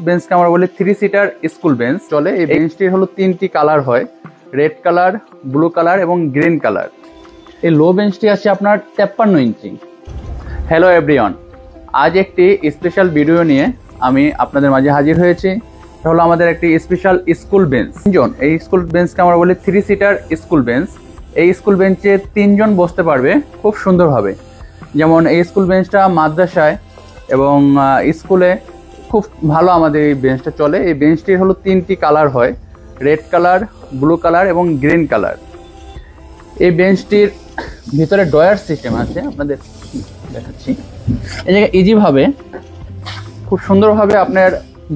বেঞ্চকে আমরা বলি 3 seater school bench চলে। এই বেঞ্চটির হলো 3টি কালার হয়, রেড কালার, ব্লু কালার এবং গ্রিন কালার। এই লো বেঞ্চটি আছে আপনার 53 ইঞ্চি। হ্যালো এভরিওয়ান, আজ একটি স্পেশাল ভিডিও নিয়ে আমি আপনাদের মাঝে হাজির হয়েছি। এটা হলো আমাদের একটি স্পেশাল স্কুল বেঞ্চ। এই স্কুল বেঞ্চকে আমরা বলি 3 সিটার স্কুল বেঞ্চ। এই স্কুল বেঞ্চে 3 জন বসতে পারবে খুব সুন্দরভাবে। যেমন এই স্কুল বেঞ্চটা মাদ্রাসায় এবং স্কুলে খুব ভালো আমাদের এই বেঞ্চটা চলে। এই বেঞ্চটির হলো 3টি কালার হয়, রেড কালার, ব্লু কালার এবং গ্রিন কালার। এই বেঞ্চটির ভিতরে ড্রয়ার সিস্টেম আছে, আপনাদের দেখাচ্ছি। এই জায়গায় ইজিভাবে খুব সুন্দরভাবে আপনার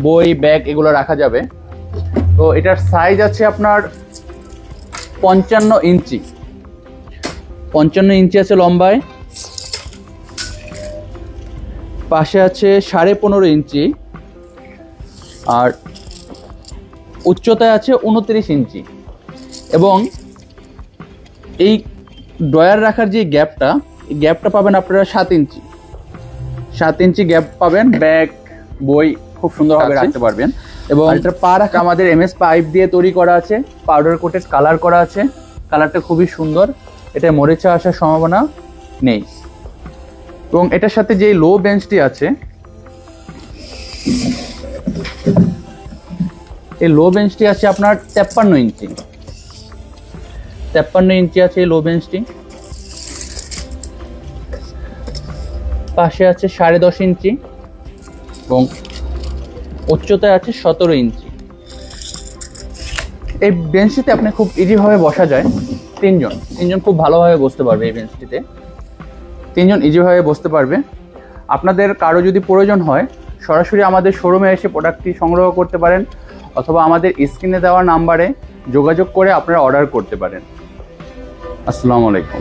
বই, ব্যাগ এগুলো রাখা যাবে। তো এটার সাইজ আছে আপনার 55 ইঞ্চি। 55 ইঞ্চি আছে লম্বায়, পাশে আছে 15.5 ইঞ্চি, আর উচ্চতায় আছে 29 ইঞ্চি। এবং এই ড্রয়ার রাখার যে গ্যাপটা, এই গ্যাপটা পাবেন আপনারা 7 ইঞ্চি। 7 ইঞ্চি গ্যাপ পাবেন, ব্যাগ, বই খুব সুন্দরভাবে রাখতে পারবেন। এবং এটার পা রাখা আমাদের MS পাইপ দিয়ে তৈরি করা আছে, পাউডার কোটেড কালার করা আছে। কালারটা খুবই সুন্দর, এটা মরিচা আসার সম্ভাবনা নেই। এবং এটার সাথে যে লো বেঞ্চটি আছে, এই লো বেঞ্চটি আছে আপনার 53 ইঞ্চি। 53 ইঞ্চি আছে এই লো বেঞ্চটি। পাশে আছে 10.5 ইঞ্চি এবং উচ্চতায় আছে 17 ইঞ্চি। এই বেঞ্চটিতে আপনি খুব ইজিভাবে বসা যায়। 3 জন খুব ভালোভাবে বসতে পারবে এই বেঞ্চটিতে। 3 জন ইজিভাবে বসতে পারবে। আপনাদের কারো যদি প্রয়োজন হয়, সরাসরি আমাদের শোরুমে এসে প্রোডাক্টটি সংগ্রহ করতে পারেন, অথবা আমাদের স্ক্রিনে দেওয়া নাম্বারে যোগাযোগ করে আপনারা অর্ডার করতে পারেন। আসসালামু আলাইকুম।